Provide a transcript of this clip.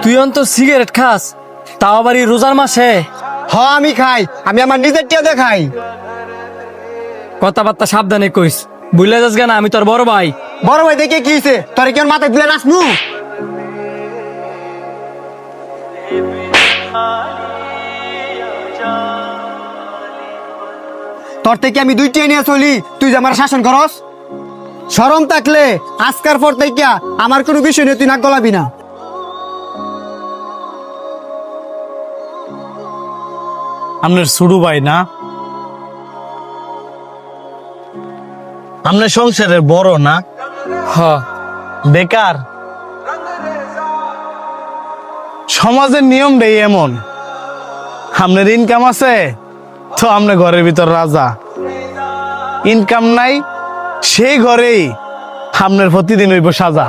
তুই অন্তত সিগারেট খাস, তাও আবার এই রোজার মাসে? আমি খাই, আমি আমার নিজের টিয়াতে খাই। কথাবার্তা সাবধানে কইস, বুঝলে যাস কেন? আমি তোর বড় ভাই। বড় ভাই দেখে কি হয়েছে? তোর কি ওর মাথায় দিলে নাচমু? তোর থেকে আমি 2 টিয়া নিয়ে চলি, তুই যে আমার শাসন করস? শরম থাকলে আজকার পর থেকে আমার কোনো বিষয় নিয়ে তুই নাক গলাবি না। আপনার ছোট ভাই না? আপনার সংসারের বড় না? বেকার? সমাজের নিয়মটাই এমন, আপনার ইনকাম আছে তো আপনার ঘরের ভিতর রাজা, ইনকাম নাই সেই ঘরেই আপনার প্রতিদিন হইব সাজা।